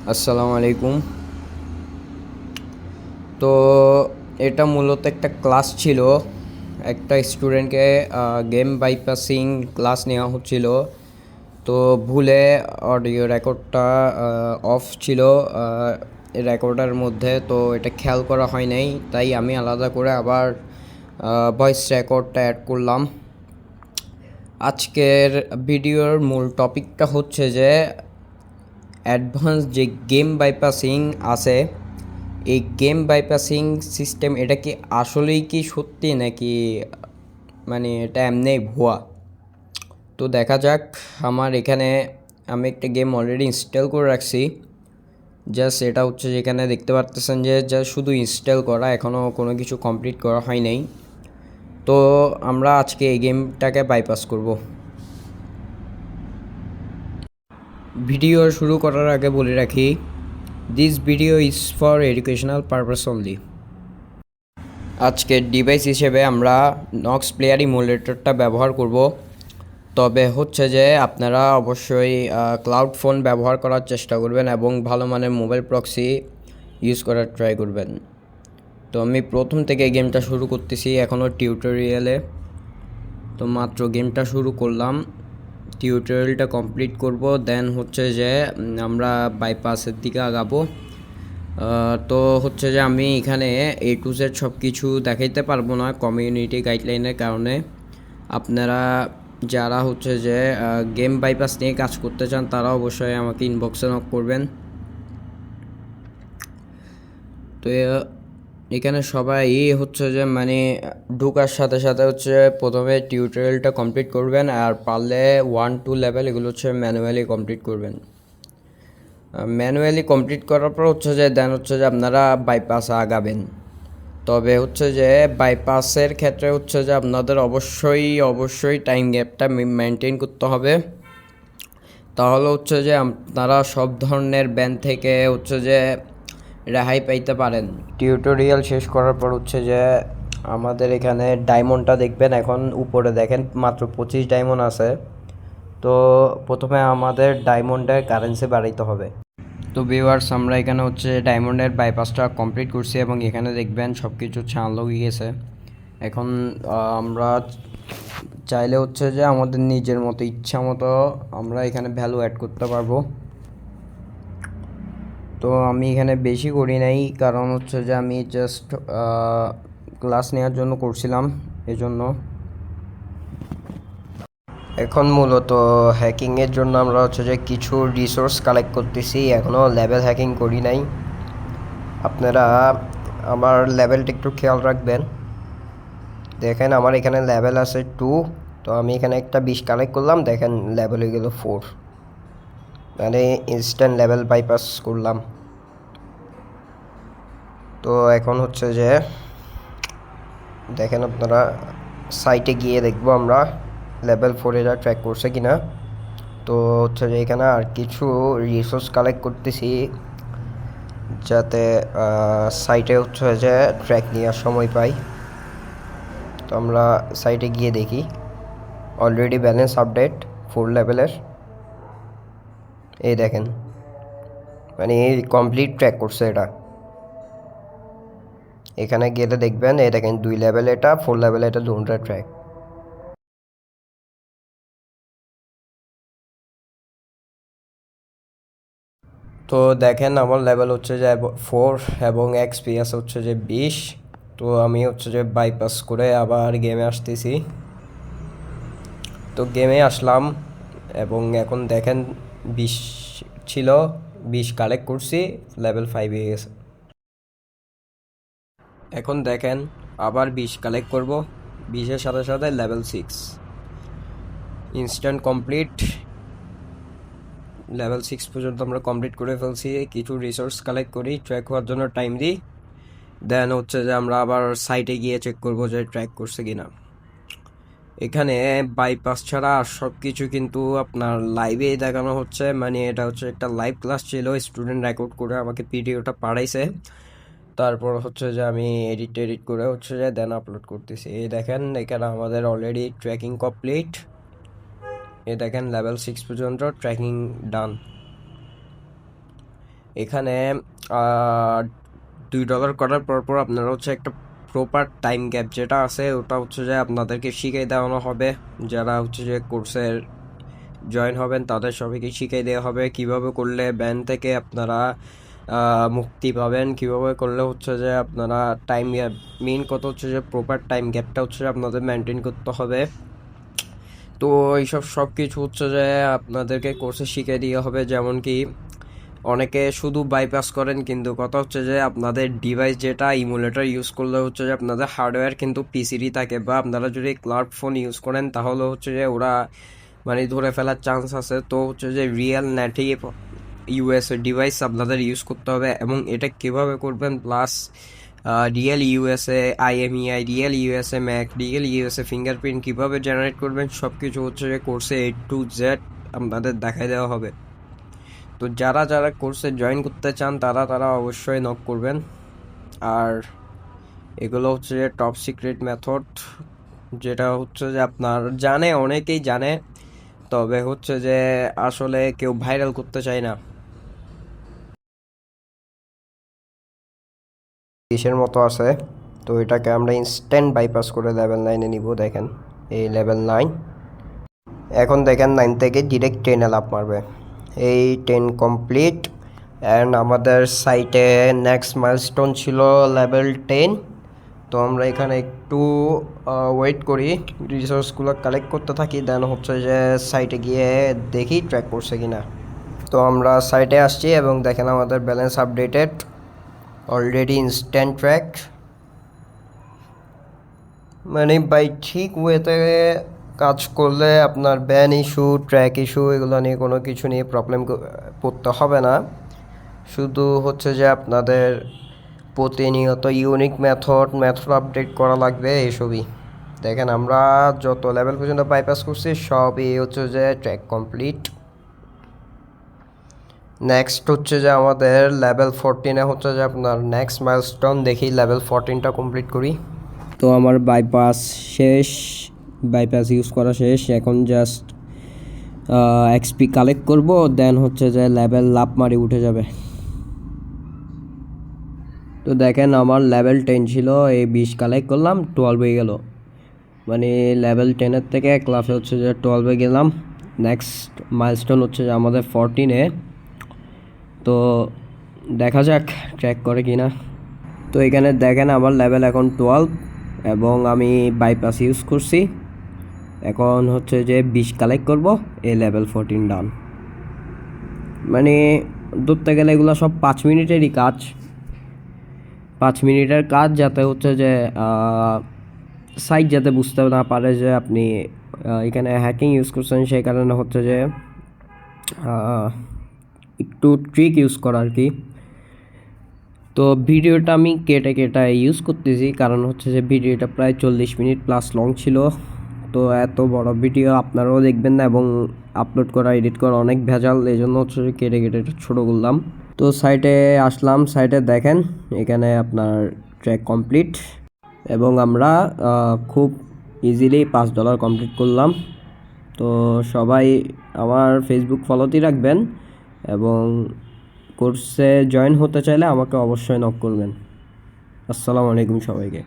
আসসালামু আলাইকুম। তো এটা মূলত একটা ক্লাস ছিল। একটা স্টুডেন্টকে গেম বাইপাসিং ক্লাস নেওয়া হচ্ছিল। তো ভুলে অডিও রেকর্ডটা অফ ছিল রেকর্ডের মধ্যে, তো এটা খেয়াল করা হয় নাই, তাই আমি আলাদা করে আবার ভয়েস রেকর্ডটা অ্যাড করলাম। আজকের ভিডিওর মূল টপিকটা হচ্ছে যে অ্যাডভান্স যে গেম বাইপাসিং আছে, এই গেম বাইপাসিং সিস্টেম এটা কি আসলেই কি সত্যি নাকি মানে এটা এমনি ভুয়া। তো দেখা যাক। আমার এখানে আমি একটা গেম অলরেডি ইনস্টল করে রাখছি। জাস্ট এটা হচ্ছে যেখানে দেখতে পারতেছেন যে জাস্ট শুধু ইনস্টল করা, এখনও কোনো কিছু কমপ্লিট করা হয় নাই। তো আমরা আজকে এই গেমটাকে বাইপাস করব। ভিডিও শুরু করার আগে বলে রাখি, this video is for educational purpose only. আজকের ডিভাইস হিসেবে আমরা নক্স প্লেয়ার ইমুলেটরটা ব্যবহার করব। তবে হচ্ছে যে আপনারা অবশ্যই ক্লাউড ফোন ব্যবহার করার চেষ্টা করবেন এবং ভালো মানের মোবাইল প্রক্সি ইউজ করার ট্রাই করবেন। তো আমি প্রথম থেকে গেমটা শুরু করতেছি, এখনও টিউটোরিয়ালে। তো মাত্র গেমটা শুরু করলাম, টিউটোরিয়ালটা কমপ্লিট করব, দেন হচ্ছে যে আমরা বাইপাসের দিকে আগাবো। তো হচ্ছে যে আমি এখানে A to Z সব কিছু দেখাইতে পারবো না কমিউনিটি গাইডলাইনের কারণে। আপনারা যারা হচ্ছে যে গেম বাইপাস নিয়ে কাজ করতে চান তারা অবশ্যই আমাকে ইনবক্সে নক করবেন। তো এখানে সবাই হচ্ছে যে মানে ঢোকার সাথে সাথে হচ্ছে প্রথমে টিউটোরিয়ালটা কমপ্লিট করবেন, আর পারলে 1-2 লেভেল এগুলো হচ্ছে ম্যানুয়ালি কমপ্লিট করবেন। ম্যানুয়ালি কমপ্লিট করার পর হচ্ছে যে দেন হচ্ছে যে আপনারা বাইপাসে আগাবেন। তবে হচ্ছে যে বাইপাসের ক্ষেত্রে হচ্ছে যে আপনাদের অবশ্যই টাইম গ্যাপটা মেনটেন করতে হবে। তাহলে হচ্ছে যে আপনারা সব ধরনের ব্যান থেকে হচ্ছে যে রেহাই পাইতে পারেন। টিউটোরিয়াল শেষ করার পর হচ্ছে যে আমাদের এখানে ডায়মন্ডটা দেখবেন, এখন উপরে দেখেন মাত্র 25 ডায়মন্ড আছে। তো প্রথমে আমাদের ডায়মন্ডের কারেন্সি বাড়াইতে হবে। তো ভিউয়ার্স, আমরা এখানে হচ্ছে ডায়মন্ডের বাইপাসটা কমপ্লিট করছি এবং এখানে দেখবেন সব কিছু হচ্ছে আনলক হয়ে গেছে। এখন আমরা চাইলে হচ্ছে যে আমাদের নিজের মতো ইচ্ছা মতো আমরা এখানে ভ্যালু অ্যাড করতে পারবো। তো আমি এখানে বেশি করি নাই, কারণ হচ্ছে যে আমি জাস্ট ক্লাস নেওয়ার জন্য করছিলাম, এজন্য। এখন মূলত হ্যাকিংয়ের জন্য আমরা হচ্ছে যে কিছু রিসোর্স কালেক্ট করতেছি, এখনও লেভেল হ্যাকিং করি নাই। আপনারা আমার লেভেলটা একটু খেয়াল রাখবেন। দেখেন আমার এখানে লেভেল আছে 2। তো আমি এখানে একটা 20 কালেক্ট করলাম, দেখেন লেভেল হয়ে গেল 4, মানে ইনস্ট্যান্ট লেভেল বাইপাস করলাম। তো এখন হচ্ছে যে দেখেন আপনারা সাইটে গিয়ে দেখবো আমরা লেভেল 4 এরা ট্র্যাক করছে কিনা। তো হচ্ছে যে এখানে আর কিছু রিসোর্স কালেক্ট করতেছি যাতে সাইটে হচ্ছে যে ট্র্যাক নেওয়ার সময় পাই। তো আমরা সাইটে গিয়ে দেখি, অলরেডি ব্যালেন্স আপডেট 4 লেভেলের, এই দেখেন মানে কমপ্লিট ট্র্যাক করছে এটা। এখানে গেলে দেখবেন এই দেখেন 2 লেভেল এটা, 4 লেভেল এটা, দুটো ট্র্যাক। তো দেখেন আমার লেভেল হচ্ছে যে 4 এবং এক্সপিএস হচ্ছে যে 20। তো আমি হচ্ছে যে বাইপাস করে আবার গেমে আসতেছি। তো গেমে আসলাম এবং এখন দেখেন 20 ছিল, 20 কালেক্ট করছি, লেভেল 5 হয়ে গেছে। এখন দেখেন আবার 20 কালেক্ট করব, 20-এর সাথে সাথে লেভেল 6 ইনস্ট্যান্ট কমপ্লিট। লেভেল 6 পর্যন্ত আমরা কমপ্লিট করে ফেলছি। কিছু রিসোর্স কালেক্ট করি, ট্র্যাক হওয়ার জন্য টাইম দিই, দেন হচ্ছে যে আমরা আবার সাইটে গিয়ে চেক করব যে ট্র্যাক করছে কিনা। এখানে বাইপাস ছাড়া আর সব কিছু কিন্তু আপনার লাইভেই দেখানো হচ্ছে, মানে এটা হচ্ছে একটা লাইভ ক্লাস ছিল, স্টুডেন্ট রেকর্ড করে আমাকে ভিডিওটা পাঠাইছে। তারপর হচ্ছে যে আমি এডিট করে হচ্ছে যে দেন আপলোড করতেছি। এই দেখেন এখানে আমাদের অলরেডি ট্র্যাকিং কমপ্লিট। এই দেখেন লেভেল 6 পর্যন্ত ট্র্যাকিং ডান। এখানে $2 করার পর আপনারা হচ্ছে একটা প্রপার টাইম গ্যাপ যেটা আছে ওটা হচ্ছে যে আপনাদেরকে শিখিয়ে দেওয়ানো হবে। যারা হচ্ছে যে কোর্সের জয়েন হবেন তাদের সবাইকে শিখিয়ে দেওয়া হবে কিভাবে করলে ব্যান থেকে আপনারা মুক্তি পাবেন, কিভাবে করলে হচ্ছে যে আপনারা টাইম গ্যাপ, মেইন কথা হচ্ছে যে প্রপার টাইম গ্যাপটা হচ্ছে আপনাদের মেনটেন করতে হবে। তো এইসব সব কিছু হচ্ছে যে আপনাদেরকে কোর্সে শিখিয়ে দেওয়া হবে। যেমন কি অনেকে শুধু বাইপাস করেন, কিন্তু কথা হচ্ছে যে আপনাদের ডিভাইস যেটা ইমুলেটর ইউজ করলে হচ্ছে যে আপনাদের হার্ডওয়্যার কিন্তু পিসিডি থাকে, বা আপনারা যদি ক্লাউড ফোন ইউজ করেন তাহলে হচ্ছে যে ওরা মানে ধরে ফেলার চান্স আছে। তো হচ্ছে যে রিয়েল নেটিভ ইউএসএ ডিভাইস আপনাদের ইউজ করতে হবে, এবং এটা কীভাবে করবেন, plus real USA IMEI, real USA Mac, real USA fingerprint কীভাবে জেনারেট করবেন সব কিছু হচ্ছে যে কোর্সে A to Z আপনাদের দেখাই দেওয়া হবে। তো যারা যারা কোর্সে জয়েন করতে চান তারা অবশ্যই নক করবেন। আর এগুলো হচ্ছে যে টপ সিক্রেট মেথড, যেটা হচ্ছে যে আপনার অনেকেই জানে, তবে হচ্ছে যে আসলে কেউ ভাইরাল করতে চায় না। কিসের মতো আছে, তো এটাকে আমরা ইনস্ট্যান্ট বাইপাস করে লেভেল 9-এ নিব। দেখেন এই লেভেল 9, এখন দেখেন 9 থেকে ডিরেক্ট 10-এ লাফ মারবে। এই 10 কমপ্লিট, অ্যান্ড আমাদের সাইটে নেক্সট মাইলস্টোন ছিল লেভেল 10। তো আমরা এখানে একটু ওয়েট করি, রিসোর্সগুলো কালেক্ট করতে থাকি, দেন হচ্ছে যে সাইটে গিয়ে দেখি ট্র্যাক করছে কিনা। তো আমরা সাইটে আসছি এবং দেখেন আমাদের balance updated already, instant track. মানে বাই ঠিক ওয়েতে কাজ করলে আপনার ব্যান ইস্যু, ট্র্যাক ইস্যু এগুলো নিয়ে কোনো কিছু নিয়ে প্রবলেম পড়তে হবে না। শুধু হচ্ছে যে আপনাদের প্রতিনিয়ত ইউনিক মেথড আপডেট করা লাগবে এইসবই। দেখেন আমরা যত লেভেল পর্যন্ত বাইপাস করছি সবই হচ্ছে যে ট্র্যাক কমপ্লিট। নেক্সট হচ্ছে যে আমাদের লেভেল 14-এ হচ্ছে যে আপনার নেক্সট মাইলস্টোন, দেখি লেভেল 14টা কমপ্লিট করি। তো আমার বাইপাস শেষ, বাইপাস ইউজ করা শেষ, এখন জাস্ট এক্সপি কালেক্ট করব, দেন হচ্ছে যে লেভেল লাভ মারি উঠে যাবে। তো দেখেন আমার লেভেল 10 ছিল, এই 20 কালেক্ট করলাম, 12 হয়ে গেল। মানে লেভেল 10-এর থেকে ক্লাসে হচ্ছে যে 12-এ গেলাম। নেক্সট মাইলস্টোন হচ্ছে যে আমাদের 14-এ। তো দেখা যাক ট্র্যাক করে কি না। তো এখানে দেখেন আমার লেভেল এখন 12, এবং আমি বাইপাস ইউজ করছি। এখন হচ্ছে যে 20 কালেক্ট করব, এই লেভেল 14 ডান। মানে ধরতে গেলে এগুলো সব 5 মিনিটেরই কাজ, 5 মিনিটের কাজ, যাতে হচ্ছে যে সাইট যাতে বুঝতে না পারে যে আপনি এখানে হ্যাকিং ইউজ করছেন, সেই কারণে হচ্ছে যে একটু ট্রিক ইউজ করা আর কি। তো ভিডিওটা আমি কেটে ইউজ করতেছি, কারণ হচ্ছে যে ভিডিওটা প্রায় 40 মিনিট প্লাস লং ছিল। তো এত বড় ভিডিও আপনারাও দেখবেন না, এবং আপলোড করা এডিট করা অনেক ভেজাল, এই জন্য হচ্ছে কেটে ছোটো করলাম। তো সাইটে আসলাম, সাইটে দেখেন এখানে আপনার ট্র্যাক কমপ্লিট, এবং আমরা খুব ইজিলি $5 কমপ্লিট করলাম। তো সবাই আমার ফেসবুক ফলোতেই রাখবেন, এবং কোর্সে জয়েন হতে চাইলে আমাকে অবশ্যই নক করবেন। আসসালামু আলাইকুম সবাইকে।